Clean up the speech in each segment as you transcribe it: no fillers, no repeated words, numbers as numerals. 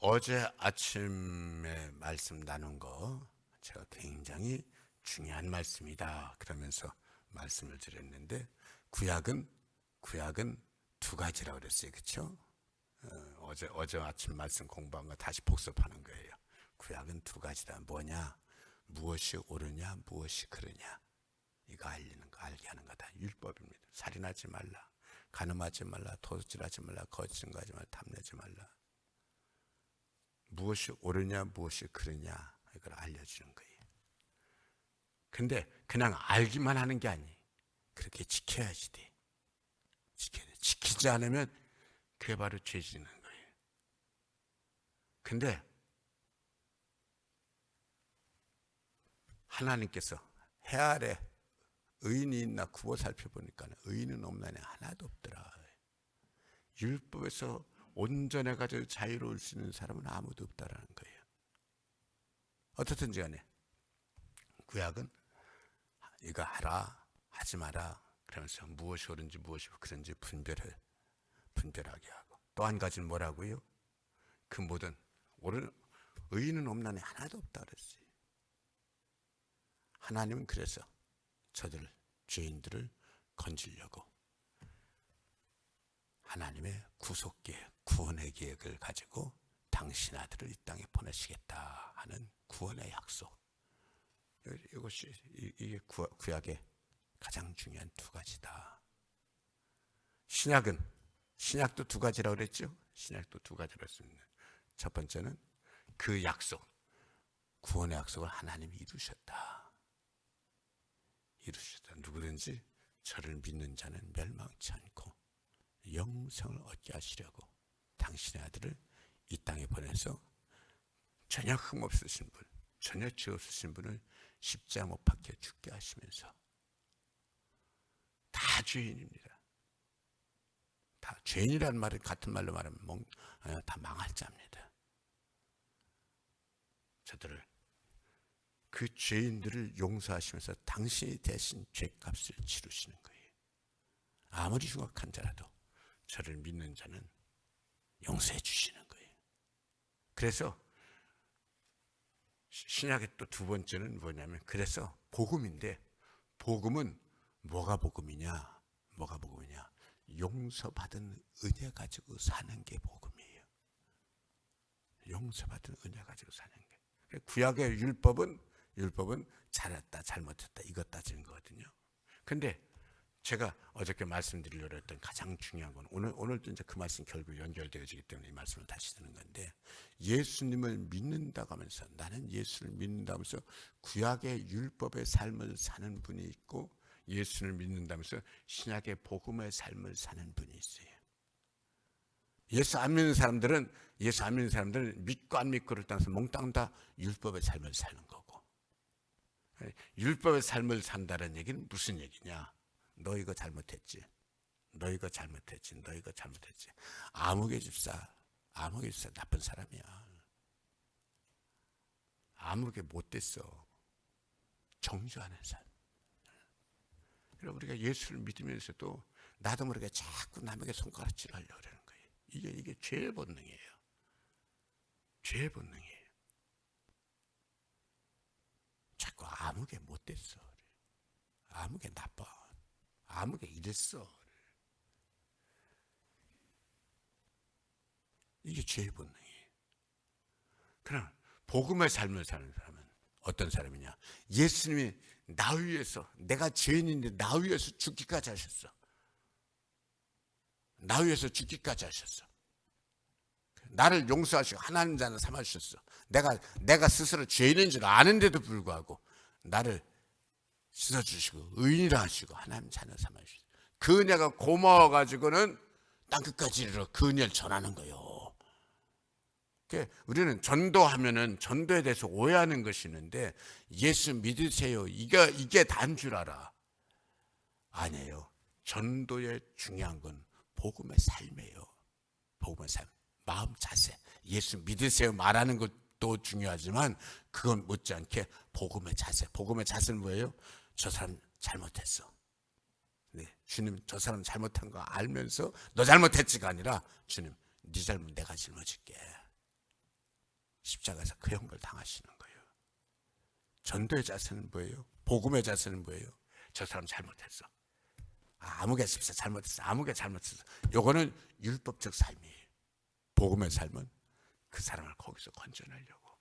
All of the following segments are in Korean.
어제 아침에 말씀 나눈 거 제가 굉장히 중요한 말씀이다 그러면서 말씀을 드렸는데 구약은 두 가지라고 그랬어요. 그렇죠? 어제 아침 말씀 공부한 거 다시 복습하는 거예요. 구약은 두 가지다. 뭐냐? 무엇이 옳으냐, 무엇이 그르냐. 이거 알게 하는 거다. 율법입니다. 살인하지 말라, 간음하지 말라, 도둑질하지 말라, 거짓 증거하지 말라, 탐내지 말라. 무엇이 옳으냐, 무엇이 그르냐, 이걸 알려주는 거예요. 근데 그냥 알기만 하는 게 아니. 그렇게 지켜야지 돼. 지켜야 돼. 지키지 않으면 그게 바로 죄 짓는 거예요. 근데 하나님께서 해 아래 의인이 있나 굽어 살펴보니까 의인은 없나니 하나도 없더라. 율법에서 온전해가지고 자유로울 수 있는 사람은 아무도 없다라는 거예요. 어떻든지 간에 구약은 이거 하라, 하지 마라 그러면서 무엇이 옳은지 무엇이 그런지 분별하게 하고, 또 한 가지는 뭐라고요? 그 모든 의인은 없나니 하나도 없다 그랬어요. 하나님은 그래서 저들 죄인들을 건지려고 하나님의 구속계획, 구원의 계획을 가지고 당신 아들을 이 땅에 보내시겠다 하는 구원의 약속. 이것이 이게 구약의 가장 중요한 두 가지다. 신약도 두 가지라고 그랬죠? 신약도 두 가지라고 했습니다. 첫 번째는 그 약속, 구원의 약속을 하나님이 이루셨다. 누구든지 저를 믿는 자는 멸망치 않고 영생을 얻게 하시려고 당신의 아들을 이 땅에 보내서 전혀 흠없으신 분, 전혀 죄 없으신 분을 십자가 못 박혀 죽게 하시면서, 다 죄인입니다. 다 죄인이라는 말은 같은 말로 말하면 다 망할 자입니다. 저들을, 그 죄인들을 용서하시면서 당신이 대신 죄값을 치르시는 거예요. 아무리 흉악한 자라도 저를 믿는 자는 용서해 주시는 거예요. 그래서 신약의 또 두 번째는 뭐냐면, 그래서 복음인데, 복음은 뭐가 복음이냐? 용서받은 은혜 가지고 사는 게 복음이에요. 용서받은 은혜 가지고 사는 게. 구약의 율법은 잘했다 잘못했다 이것 따지는 거거든요. 근데 제가 어저께 말씀드리려고 했던 가장 중요한 건, 오늘도 이제 그 말씀 결국 연결되어지기 때문에 이 말씀을 다시 드는 건데, 예수님을 믿는다고 하면서, 나는 예수를 믿는다면서 구약의 율법의 삶을 사는 분이 있고, 예수를 믿는다면서 신약의 복음의 삶을 사는 분이 있어요. 예수 안 믿는 사람들은 믿고 안 믿고를 떠나서 몽땅 다 율법의 삶을 사는 거고, 율법의 삶을 산다는 얘기는 무슨 얘기냐? 너 이거 잘못했지. 아무개 집사 나쁜 사람이야. 아무개 못됐어. 정죄하는 사람. 그래서 우리가 예수를 믿으면서도 나도 모르게 자꾸 남에게 손가락질 하려고 그러는 거예요. 이게 죄의 본능이에요. 죄의 본능이에요. 자꾸 아무개 못됐어. 아무개 나빠. 아무개 이랬어. 이게 죄의 본능이에요. 그러나 복음의 삶을 사는 사람은 어떤 사람이냐? 예수님이 나 위해서, 내가 죄인인데 나 위해서 죽기까지 하셨어. 나를 용서하시고 하나님 자는 삼아주셨어. 내가 스스로 죄인인 줄 아는데도 불구하고 나를 씻어주시고 의인이라 하시고 하나님 자녀 삼아주셨어. 그 은혜가 고마워가지고는 땅끝까지 이르러 그 은혜를 전하는 거예요. 우리는 전도하면은 전도에 대해서 오해하는 것이 있는데, 예수 믿으세요, 이게 다인 줄 알아. 아니에요. 전도의 중요한 건 복음의 삶이에요. 복음의 삶, 마음 자세. 예수 믿으세요 말하는 것도 중요하지만 그건 못지않게 복음의 자세. 복음의 자세는 뭐예요? 저 사람 잘못했어. 네, 주님 저 사람 잘못한 거 알면서 너 잘못했지가 아니라, 주님 네 잘못 내가 짊어질게. 십자가에서 그 형벌 당하시는 거예요. 전도의 자세는 뭐예요? 복음의 자세는 뭐예요? 저 사람 잘못했어. 아무개 집사 잘못했어. 아무개 잘못했어. 요거는 율법적 삶이에요. 복음의 삶은 그 사람을 거기서 건져내려고.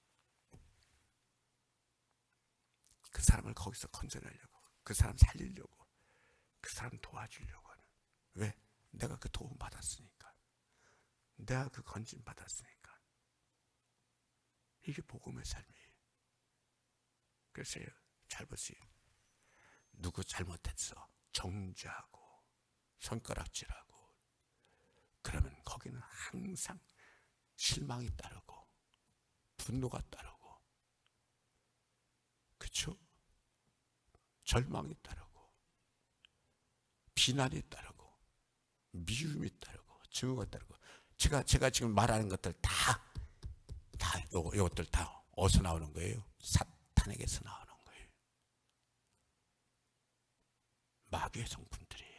그 사람을 거기서 건져내려고. 그 사람 살리려고. 그 사람 도와주려고 하는. 왜? 내가 그 도움 받았으니까. 내가 그 건진 받았으니까. 이게 복음의 삶이에요. 그래서 잘 보세요. 누구 잘못했어. 정죄하고 손가락질하고 그러면 거기는 항상 실망이 따르고 분노가 따르고, 그렇죠? 절망이 따르고 비난이 따르고 미움이 따르고 증오가 따르고. 제가 지금 말하는 것들 다 요것들 다 어디서 나오는 거예요? 사탄에게서 나오는 거예요. 마귀의 성품들이에요.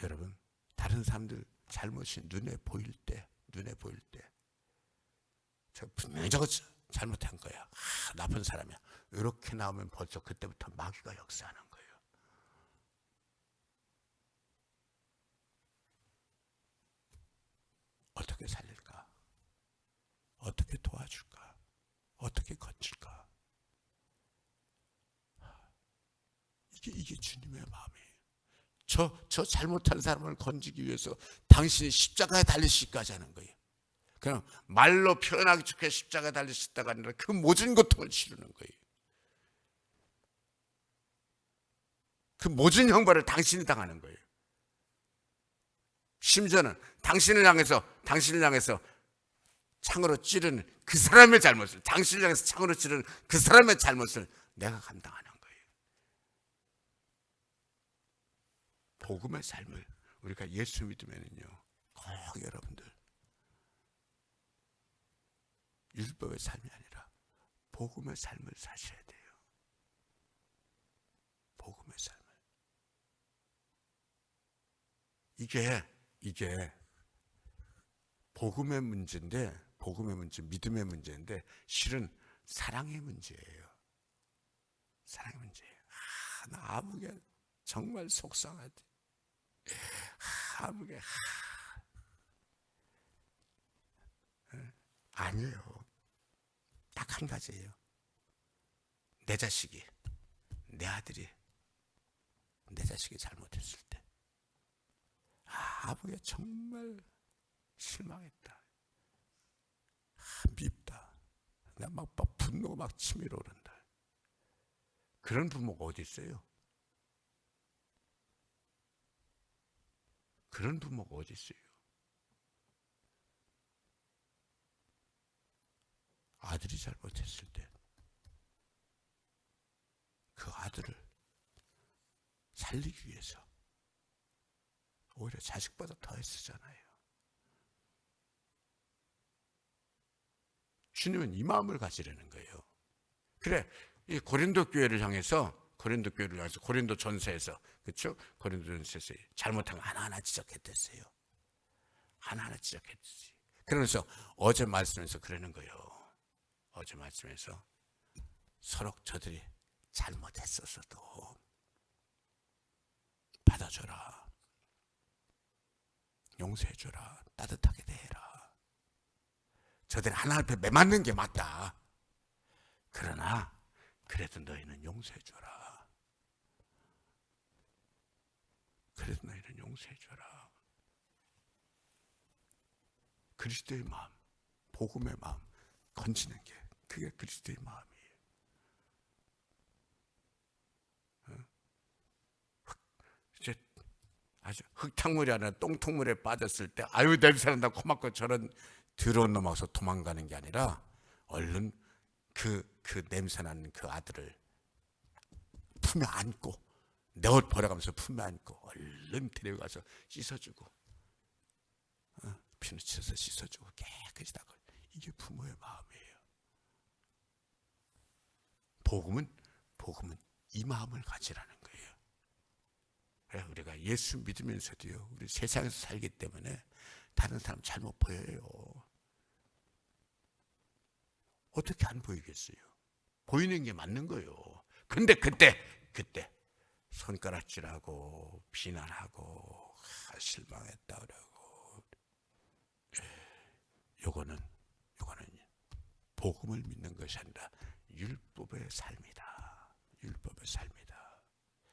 여러분, 다른 사람들 잘못이 눈에 보일 때 저 분명히 저거 잘못한 거야. 나쁜 사람이야. 이렇게 나오면 벌써 그때부터 마귀가 역사하는 거예요. 어떻게 살릴까? 어떻게 도와줄까? 어떻게 건질까? 이게 주님의 마음이에요. 저 잘못한 사람을 건지기 위해서 당신이 십자가에 달리시기까지 하는 거예요. 그냥 말로 표현하기 좋게 십자가에 달리셨다가 아니라 그 모든 고통을 치르는 거예요. 그 모든 형벌을 당신이 당하는 거예요. 심지어는 당신을 향해서 창으로 찌르는 그 사람의 잘못을, 당신을 향해서 창으로 찌르는 그 사람의 잘못을 내가 감당하는 거예요. 복음의 삶을 우리가 예수 믿으면요, 꼭 여러분들 율법의 삶이 아니라 복음의 삶을 사셔야 돼요. 복음의 삶을. 이게 복음의 문제인데, 믿음의 문제인데 실은 사랑의 문제예요. 사랑의 문제예요. 나 아무개 정말 속상하대. 아무개 아니에요. 딱 한 가지예요. 내 자식이, 내 아들이, 내 자식이 잘못했을 때 아버지가 정말 실망했다. 밉다. 나 막 분노가 막 치밀어 오른다. 그런 부모가 어디 있어요? 그런 부모가 어디 있어요? 아들이 잘못했을 때 그 아들을 살리기 위해서 오히려 자식보다 더 애쓰잖아요. 주님은 이 마음을 가지려는 거예요. 그래, 이 고린도 교회를 향해서 고린도 전서에서, 그렇죠? 고린도 전서에서 잘못한 거 하나하나 지적했댔어요. 하나하나 지적했지. 그러면서 어제 말씀에서 그러는 거예요. 어제 말씀에서 서로 저들이 잘못했었어도 받아줘라, 용서해줘라, 따뜻하게 대해라. 저들이 하나 앞에 매맞는 게 맞다. 그러나 그래도 너희는 용서해줘라. 그래도 너희는 용서해줘라. 그리스도의 마음, 복음의 마음 건지는 게, 그게 그리스도의 마음이에요. 이제 아주 흙탕물이 아니라 똥통물에 빠졌을 때 아유 냄새난다 코막고 저런 더러운 놈하고서 도망가는 게 아니라 얼른 그 냄새나는 그 아들을 품에 안고, 내 옷 버려가면서 품에 안고 얼른 데려가서 씻어주고, 비누칠해서 씻어주고 깨끗이 닦고. 이게 부모의 마음이에요. 복음은 이 마음을 가지라는 거예요. 우리가 예수 믿으면서도요, 우리 세상에서 살기 때문에 다른 사람 잘못 보여요. 어떻게 안 보이겠어요? 보이는 게 맞는 거예요. 근데 그때 손가락질하고 비난하고 실망했다 그러고, 요거는 복음을 믿는 것이 아니라 율법의 삶이다. 율법의 삶이다.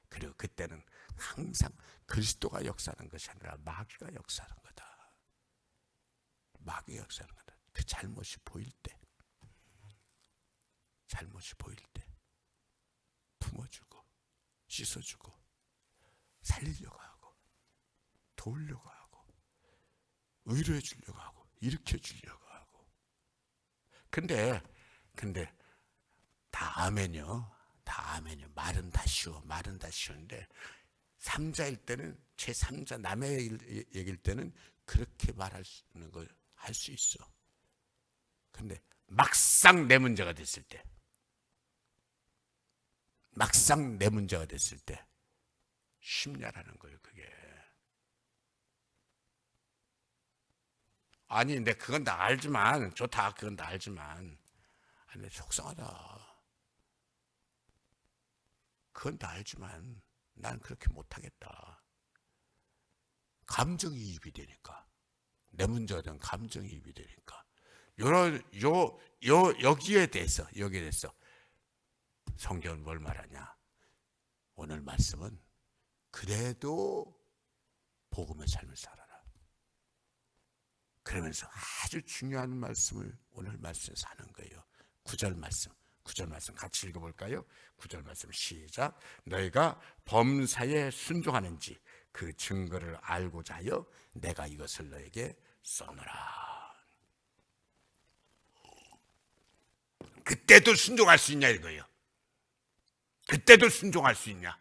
그리고 그때는 항상 그리스도가 역사하는 것이 아니라 마귀가 역사하는 거다. 마귀가 역사하는 거다. 그 잘못이 보일 때 품어주고 씻어주고 살리려고 하고 도우려고 하고 위로해 주려고 하고 일으켜 주려고 하고. 근데 다 아멘이요. 말은 다 쉬운데 3자일 때는, 제3자 남의 얘기일 때는 그렇게 말하는 걸 할 수 있어. 근데 막상 내 문제가 됐을 때 쉽냐라는 거예요. 그게 아니, 근데 그건 다 알지만 좋다. 그건 다 알지만 아니, 속상하다. 그건 다 알지만 난 그렇게 못하겠다. 감정이입이 되니까, 내 문제가 된 감정이입이 되니까, 여기에 대해서 성경은 뭘 말하냐? 오늘 말씀은 그래도 복음의 삶을 살아라. 그러면서 아주 중요한 말씀을 오늘 말씀에서 하는 거예요. 9절 말씀 같이 읽어볼까요? 9절 말씀 시작. 너희가 범사에 순종하는지 그 증거를 알고자 하여 내가 이것을 너에게 써노라. 그때도 순종할 수 있냐 이거예요. 그때도 순종할 수 있냐?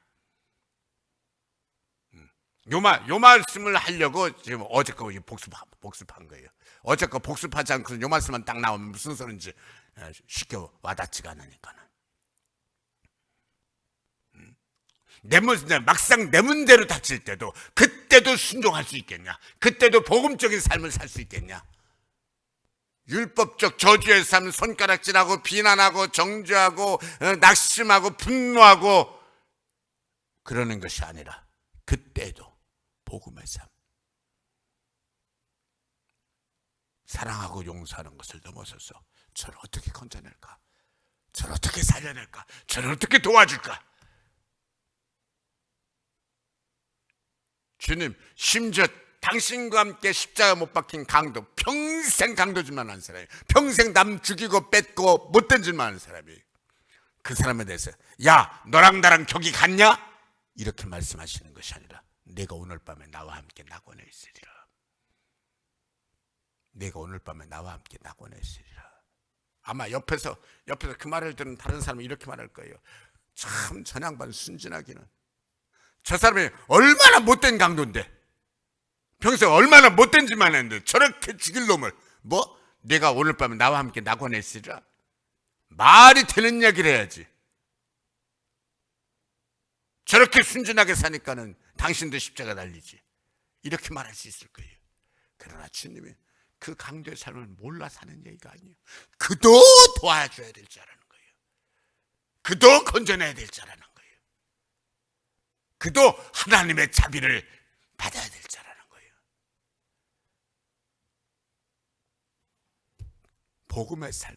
요 말씀을 하려고 지금 어제 거 복습한 거예요. 어제 거 복습하지 않고 요 말씀만 딱 나오면 무슨 소리인지 쉽게 와닿지가 않으니까는. 막상 내 문제로 닥칠 때도 그때도 순종할 수 있겠냐? 그때도 복음적인 삶을 살 수 있겠냐? 율법적 저주의 삶, 손가락질하고 비난하고 정죄하고 낙심하고 분노하고 그러는 것이 아니라 그때도 복음의 삶, 사랑하고 용서하는 것을 넘어서서 저를 어떻게 건져낼까? 저를 어떻게 살려낼까? 저를 어떻게 도와줄까? 주님, 심지어 당신과 함께 십자가 못 박힌 강도, 평생 강도질만 한 사람이, 평생 남 죽이고 뺏고 못 던질만 하는 사람이, 그 사람에 대해서 야, 너랑 나랑 격이 같냐? 이렇게 말씀하시는 것이 아니라 내가 오늘 밤에 나와 함께 낙원에 있으리라. 내가 오늘 밤에 나와 함께 낙원에 있으리라. 아마 옆에서 그 말을 들은 다른 사람은 이렇게 말할 거예요. 참 저 양반 순진하기는, 저 사람이 얼마나 못된 강도인데, 평소에 얼마나 못된 짓만 했는데 저렇게 죽일 놈을 내가 오늘 밤에 나와 함께 낙원에 있으리라. 말이 되는 얘기를 해야지. 저렇게 순진하게 사니까는 당신도 십자가 달리지, 이렇게 말할 수 있을 거예요. 그러나 주님이 그 강도의 삶을 몰라 사는 얘기가 아니에요. 그도 도와줘야 될 자라는 거예요. 그도 건져내야 될 자라는 거예요. 그도 하나님의 자비를 받아야 될 자라는 거예요. 복음의 삶,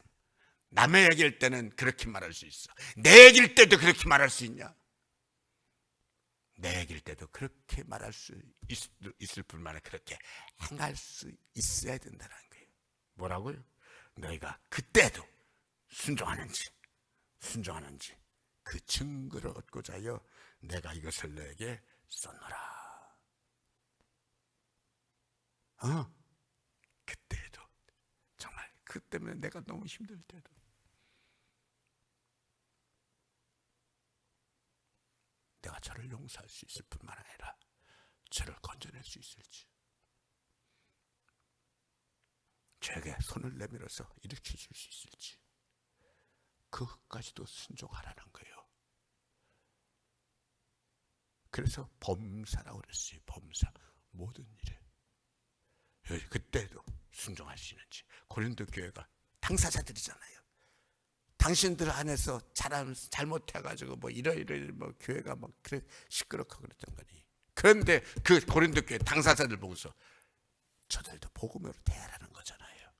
남의 얘기일 때는 그렇게 말할 수 있어. 내 얘기일 때도 그렇게 말할 수 있냐? 내 얘기일 때도 그렇게 말할 수 있을 뿐만 아니라 그렇게 행할 수 있어야 된다는 거예요. 뭐라고요? 너희가 그때도 순종하는지 그 증거를 얻고자 하여 내가 이것을 너에게 썼노라. 그때도, 정말 그 때문에 내가 너무 힘들 때도 내가 저를 용서할 수 있을 뿐만 아니라 저를 건져낼 수 있을지, 저에게 손을 내밀어서 일으켜 줄 수 있을지, 그것까지도 순종하라는 거예요. 그래서 범사라고 그랬어요. 범사, 모든 일에. 그때도 순종할 수 있는지. 고린도 교회가 당사자들이잖아요. 당신들 안에서 잘못해가지고 뭐 이러이러 뭐 교회가 막 그래 시끄럽고 그랬던 거니. 그런데 그 고린도 교회 당사자들 보고서 저들도 복음으로 대하라는 거잖아요.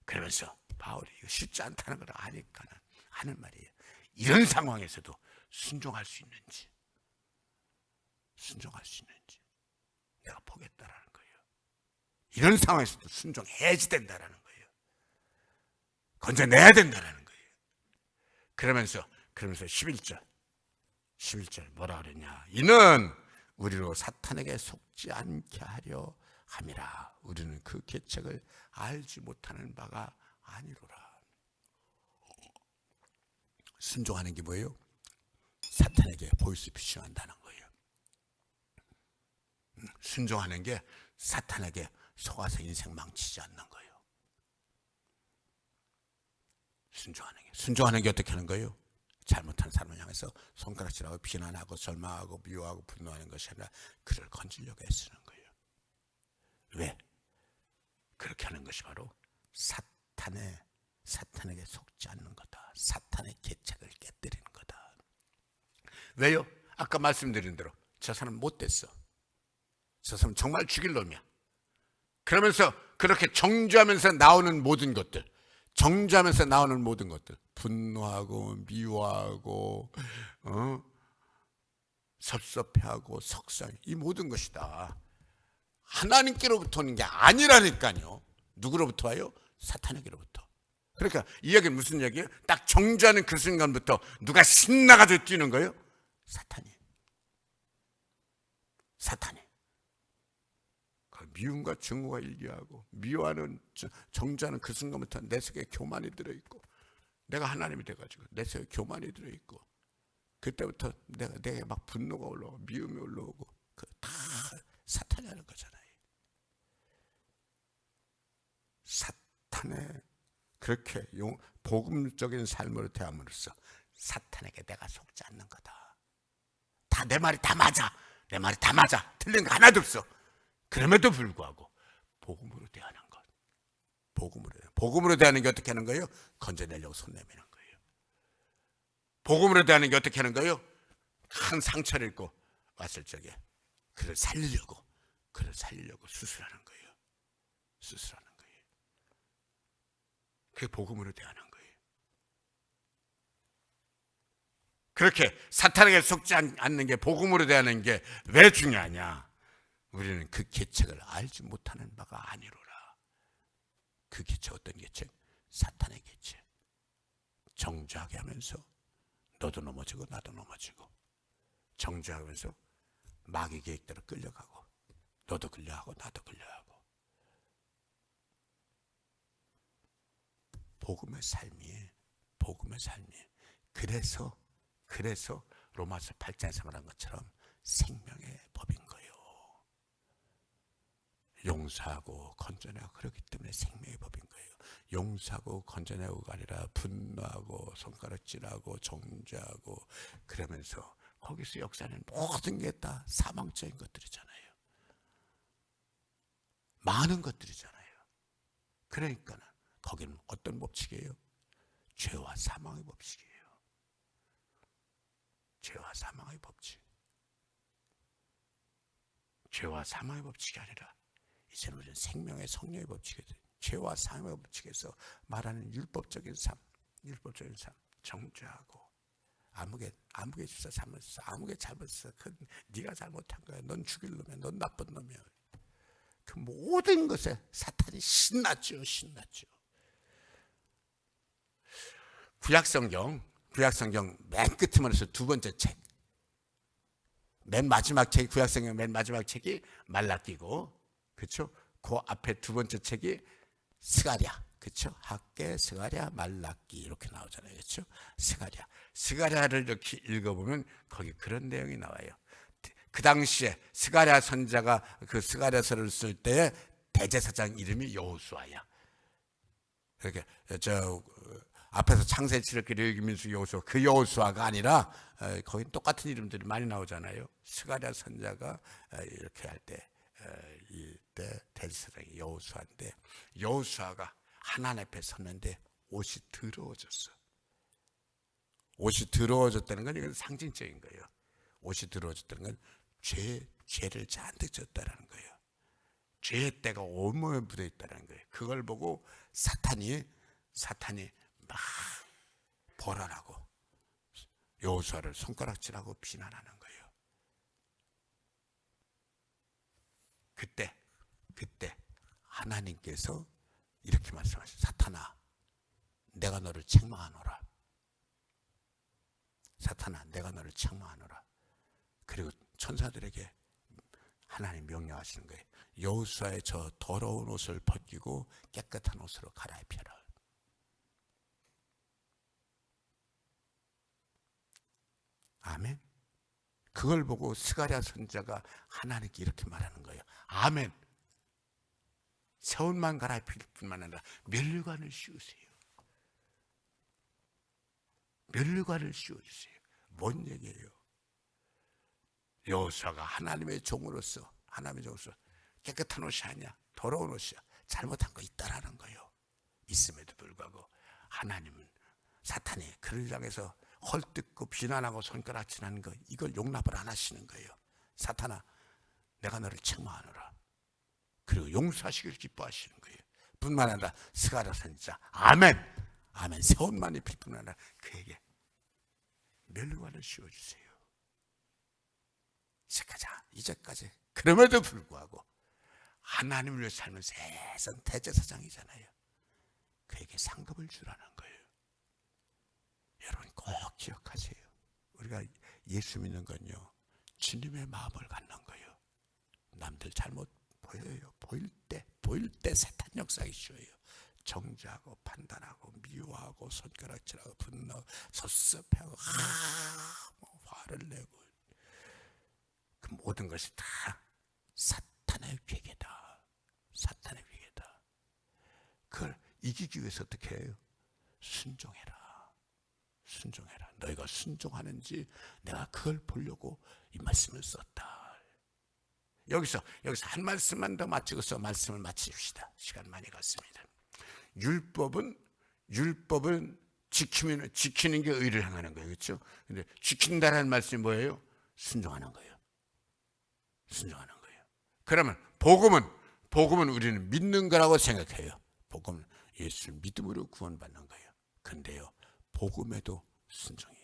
그러면서 바울이 이거 쉽지 않다는 걸 아니까는 하는 말이에요. 이런 상황에서도 순종할 수 있는지 내가 보겠다라는 거예요. 이런 상황에서도 순종해야지 된다라는 거예요. 건져내야 된다라는 거예요. 그러면서 11절 뭐라 그랬냐? 이는 우리로 사탄에게 속지 않게 하려 함이라. 우리는 그 계책을 알지 못하는 바가 아니로라. 순종하는 게 뭐예요? 사탄에게 보이스피싱한다는 거예요. 순종하는 게 사탄에게 속아서 인생 망치지 않는 거예요. 순종하는 게 어떻게 하는 거예요? 잘못한 사람을 향해서 손가락질하고 비난하고 절망하고 미워하고 분노하는 것이 아니라 그를 건지려고 애쓰는 거예요. 왜? 그렇게 하는 것이 바로 사탄에게 속지 않는 거다. 사탄의 계책을 깨뜨리는 거다. 왜요? 아까 말씀드린 대로 저 사람 못됐어. 저 사람 정말 죽일 놈이야. 그러면서 그렇게 정죄하면서 나오는 모든 것들, 분노하고 미워하고 섭섭해하고 속상해, 이 모든 것이 다 하나님께로부터 오는 게 아니라니까요. 누구로부터 와요? 사탄에게로부터. 그러니까 이 얘기는 무슨 얘기예요? 딱 정죄하는 그 순간부터 누가 신나가지고 뛰는 거예요? 사탄이. 미움과 증오가 일기하고 미워하는 정죄하는 그 순간부터 내 속에 교만이 들어있고, 내가 하나님이 돼가지고 내 속에 교만이 들어있고, 그때부터 내게 막 분노가 올라오고 미움이 올라오고, 그 다 사탄이 하는 거잖아요. 사탄의 그렇게 복음적인 삶으로 대함으로써 사탄에게 내가 속지 않는 거다. 다 내 말이 다 맞아. 틀린 거 하나도 없어. 그럼에도 불구하고 복음으로 대하는 것. 복음으로 대하는 게 어떻게 하는 거예요? 건져내려고 손 내미는 거예요. 복음으로 대하는 게 어떻게 하는 거예요? 큰 상처를 입고 왔을 적에 그를 살리려고 수술하는 거예요. 그게 복음으로 대하는 거예요. 그렇게 사탄에게 속지 않는 게, 복음으로 대하는 게 왜 중요하냐? 우리는 그 계책을 알지 못하는 바가 아니로라. 그 계책, 어떤 계책? 사탄의 계책. 정죄하게 하면서 너도 넘어지고 나도 넘어지고, 정죄하면서 마귀 계획대로 끌려가고, 너도 끌려가고 나도 끌려가고. 복음의 삶이에요. 그래서 로마서 8장에서 말한 것처럼 생명의 법인 거예요. 용서하고 건져내고, 그렇기 때문에 생명의 법인 거예요. 용서하고 건져내고가 아니라 분노하고 손가락질하고 정죄하고, 그러면서 거기서 역사하는 모든 게 다 사망적인 것들이잖아요. 많은 것들이잖아요. 그러니까는 거기는 어떤 법칙이에요? 죄와 사망의 법칙이에요. 죄와 사망의 법칙이 아니라 이제는 우리는 생명의 성령의 법칙이 돼요. 죄와 사망의 법칙에서 말하는 율법적인 삶, 정죄하고, 아무개 주사 잘못했어, 아무개 잘못했어, 그 네가 잘못한 거야, 넌 죽일 놈이야, 넌 나쁜 놈이야. 그 모든 것에 사탄이 신났죠. 구약성경 맨 끝에서 두 번째 책, 구약성경 맨 마지막 책이 말라기고, 그렇죠? 그 앞에 두 번째 책이 스가랴, 그렇죠? 학개, 스가랴, 말라기 이렇게 나오잖아요, 그렇죠? 스가랴를 이렇게 읽어보면 거기 그런 내용이 나와요. 그 당시에 스가랴 선자가 그 스가랴서를 쓸 때에 대제사장 이름이 여호수아야. 그렇게 앞에서 창세기, 칠흑기, 레위기, 민수기, 여호수아, 그 여호수아가 아니라 거기 똑같은 이름들이 많이 나오잖아요. 스가랴 선자가 이렇게 할 때, 이때 대제사장이 여호수아인데 여호수아가 하나님 앞에 섰는데 옷이 더러워졌어. 옷이 더러워졌다는 건 이건 상징적인 거예요. 옷이 더러워졌다는 건 죄를 잔뜩 졌다는 거예요. 죄의 때가 온몸에 묻어 있다는 거예요. 그걸 보고 사탄이 막 벌하라고 여호수아를 손가락질하고 비난하는 거예요. 그때 하나님께서 이렇게 말씀하셨어요. 사탄아, 내가 너를 책망하노라. 사탄아, 내가 너를 책망하노라. 그리고 천사들에게 하나님 명령하시는 거예요. 여호수아의 저 더러운 옷을 벗기고 깨끗한 옷으로 갈아입혀라. 아멘. 그걸 보고 스가랴 선지자가 하나님께 이렇게 말하는 거예요. 아멘. 새 옷만 갈아입힐 뿐만 아니라 면류관을 씌우세요. 면류관을 씌워주세요. 뭔 얘기예요? 여호수아가 하나님의 종으로서 깨끗한 옷이 아니야, 더러운 옷이야, 잘못한 거 있다라는 거예요. 있음에도 불구하고 하나님은 사탄이 그를 향해서 헐뜯고 비난하고 손가락질하는 거, 이걸 용납을 안 하시는 거예요. 사탄아, 내가 너를 책망하노라. 그리고 용서하시길 기뻐하시는 거예요. 뿐만 아니라 스가랴 선지자 아멘, 아멘, 새 옷만 입힐 뿐만 아니라 그에게 면류관을 씌워주세요. 이제까지 그럼에도 불구하고 하나님을 위해 삶은 세상 대제사장이잖아요. 그에게 상급을 주라는 거예요. 여러분 꼭 기억하세요. 우리가 예수 믿는 건요, 주님의 마음을 갖는 거예요. 남들 잘못 보여요. 보일 때 사탄 역사하기 쉬워요. 정죄하고 판단하고 미워하고 손가락질하고 분노 섭섭해하고 화를 내고, 그 모든 것이 다 사탄의 괴계다. 사탄의 괴계다. 그걸 이기기 위해서 어떻게 해요? 순종해라. 너희가 순종하는지 내가 그걸 보려고 이 말씀을 썼다. 여기서 한 말씀만 더 마치고서 말씀을 마칩시다. 시간 많이 갔습니다. 율법은 지키는 게 의를 행하는 거예요. 그렇죠? 근데 지킨다라는 말씀이 뭐예요? 순종하는 거예요. 그러면 복음은 우리는 믿는 거라고 생각해요. 복음은 예수를 믿음으로 구원받는 거예요. 근데요, 복음에도 순종이에요.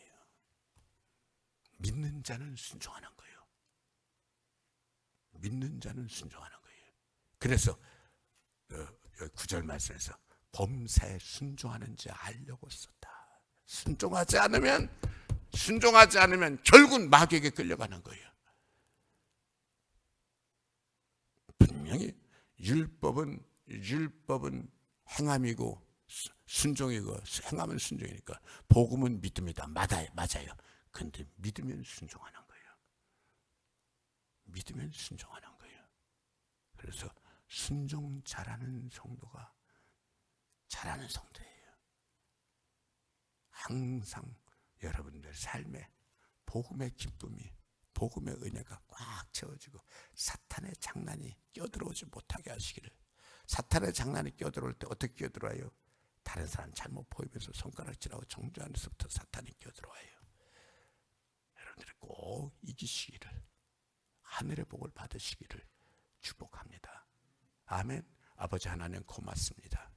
믿는 자는 순종하는 거예요. 그래서 여기 9절 말씀에서 범사에 순종하는지 알려고 썼다. 순종하지 않으면 결국 마귀에게 끌려가는 거예요. 분명히 율법은 행함이고 순종이고, 행함은 순종이니까 복음은 믿음이다. 맞아요. 근데 믿으면 순종하는 거예요. 그래서 순종 잘하는 성도가 잘하는 성도예요. 항상 여러분들 삶에 복음의 기쁨이, 복음의 은혜가 꽉 채워지고 사탄의 장난이 끼어들어오지 못하게 하시기를. 사탄의 장난이 끼어들어올 때 어떻게 끼어들어와요? 다른 사람 잘못 보이면서 손가락질하고 정죄하는 데서부터 사탄이 끼어들어와요. 여러분들이 꼭 이기시기를, 하늘의 복을 받으시기를 축복합니다. 아멘. 아버지 하나님 고맙습니다.